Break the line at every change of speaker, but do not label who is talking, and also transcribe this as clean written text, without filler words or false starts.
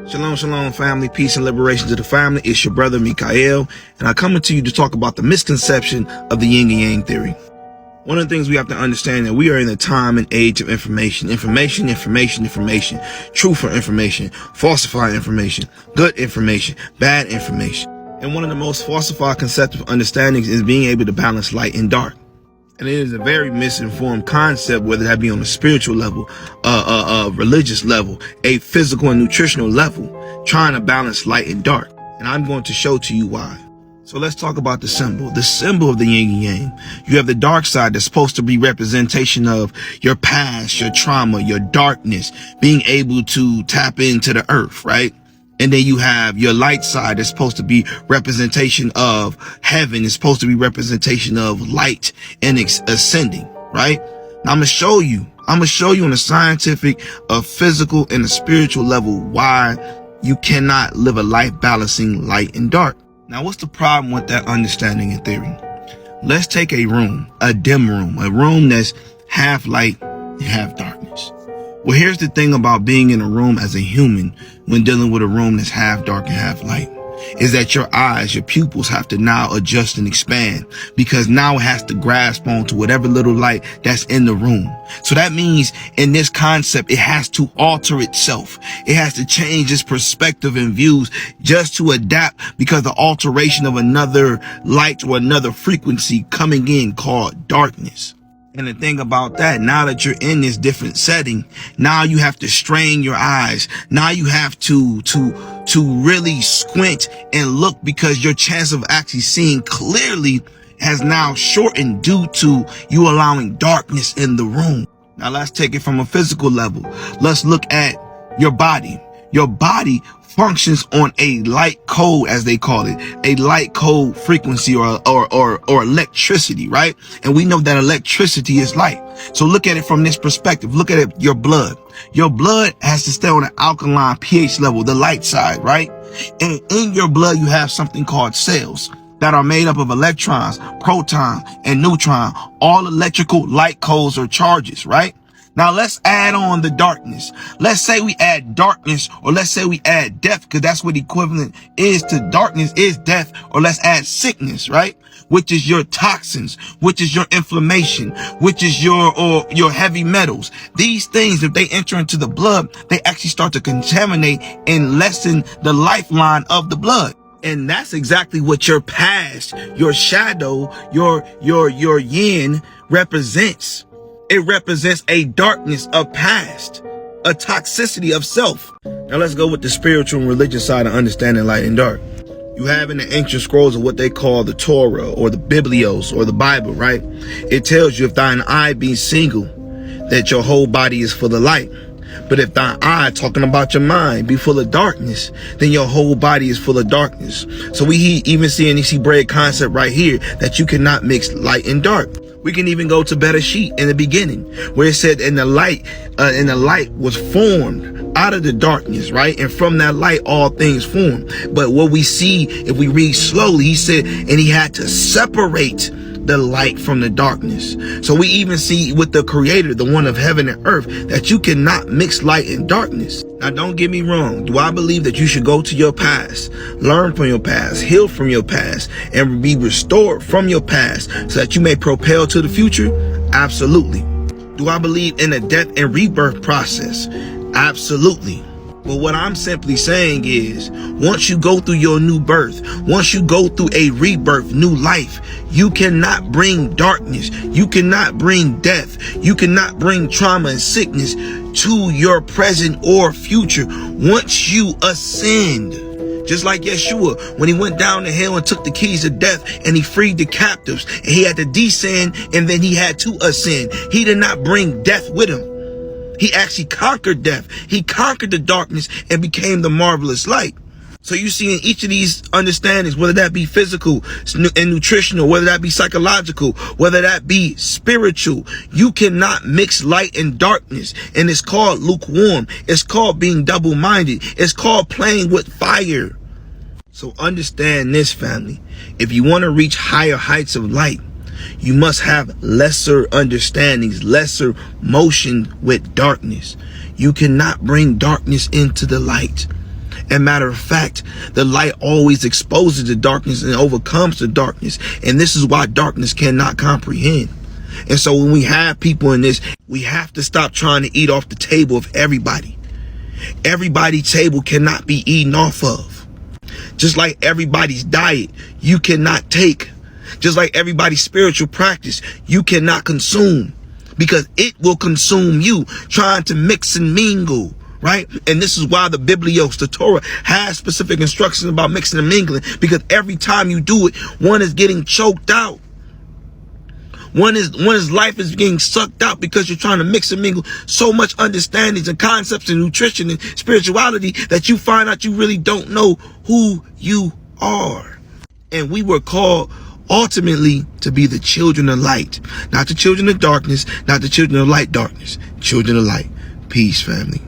Shalom, shalom, family. Peace and liberation to the family. It's your brother, Mikael, and I'm coming to you to talk about the misconception of the yin and yang theory. One of the things we have to understand that we are in a time and age of information. Information. Truth or information. Falsified information. Good information. Bad information. And one of the most falsified conceptual understandings is being able to balance light and dark. And it is a very misinformed concept, whether that be on a spiritual level, a religious level, a physical and nutritional level, trying to balance light and dark. And I'm going to show to you why. So let's talk about the symbol of the yin and yang. You have the dark side that's supposed to be representation of your past, your trauma, your darkness, being able to tap into the earth, right? And then you have your light side that's supposed to be representation of heaven. It's supposed to be representation of light and ascending, right? Now I'm going to show you on a scientific, a physical, and a spiritual level why you cannot live a life balancing light and dark. Now, what's the problem with that understanding and theory? Let's take a room, a dim room, a room that's half light and half darkness. Well, here's the thing about being in a room as a human when dealing with a room that's half dark and half light, is that your eyes, your pupils have to now adjust and expand, because now it has to grasp onto whatever little light that's in the room. So that means in this concept, it has to alter itself. It has to change its perspective and views just to adapt, because the alteration of another light or another frequency coming in called darkness. And the thing about that, now that you're in this different setting, now you have to strain your eyes. Now you have to really squint and look, because your chance of actually seeing clearly has now shortened due to you allowing darkness in the room. Now let's take it from a physical level. Let's look at your body. Your body functions on a light code, as they call it, a light code frequency or electricity, right? And we know that electricity is light. So look at it from this perspective. Look at it, your blood. Your blood has to stay on an alkaline pH level, the light side, right? And in your blood, you have something called cells that are made up of electrons, protons, and neutrons, all electrical light codes or charges, right? Now let's add on the darkness. Let's say we add darkness, or let's say we add death, because that's what equivalent is to darkness is death, or let's add sickness, right? Which is your toxins, which is your inflammation, which is your heavy metals. These things, if they enter into the blood, they actually start to contaminate and lessen the lifeline of the blood. And that's exactly what your past, your shadow, your yin represents. It represents a darkness of past, a toxicity of self. Now let's go with the spiritual and religious side of understanding light and dark. You have in the ancient scrolls of what they call the Torah or the Biblios or the Bible, right? It tells you if thine eye be single, that your whole body is full of light. But if thine eye, talking about your mind, be full of darkness, then your whole body is full of darkness. So we even see in this Hebraic concept right here that you cannot mix light and dark. We can even go to Bereshit in the beginning, where it said, and the light was formed out of the darkness, right? And from that light, all things formed. But what we see, if we read slowly, he said, and he had to separate the light from the darkness. So we even see with the creator, the one of heaven and earth, that you cannot mix light and darkness. Now don't get me wrong. Do I believe that you should go to your past, learn from your past, heal from your past, and be restored from your past so that you may propel to the future? Absolutely. Do I believe in a death and rebirth process? Absolutely. But what I'm simply saying is, once you go through your new birth, once you go through a rebirth, new life, you cannot bring darkness. You cannot bring death. You cannot bring trauma and sickness to your present or future once you ascend. Just like Yeshua, when he went down to hell and took the keys of death and he freed the captives, and he had to descend and then he had to ascend. He did not bring death with him. He actually conquered death. He conquered the darkness and became the marvelous light. So you see in each of these understandings, whether that be physical and nutritional, whether that be psychological, whether that be spiritual, you cannot mix light and darkness. And it's called lukewarm. It's called being double-minded. It's called playing with fire. So understand this, family. If you want to reach higher heights of light, you must have lesser understandings, lesser motion with darkness. You cannot bring darkness into the light. And matter of fact, the light always exposes the darkness and overcomes the darkness. And this is why darkness cannot comprehend. And so when we have people in this, we have to stop trying to eat off the table of everybody. Everybody's table cannot be eaten off of. Just like everybody's diet, you cannot take. Just like everybody's spiritual practice, you cannot consume. Because it will consume you, trying to mix and mingle. Right? And this is why the Biblios, the Torah, has specific instructions about mixing and mingling. Because every time you do it, one is getting choked out. One's life is getting sucked out because you're trying to mix and mingle so much understandings and concepts and nutrition and spirituality that you find out you really don't know who you are. And we were called ultimately to be the children of light, not the children of darkness, not the children of light darkness, children of light. Peace, family.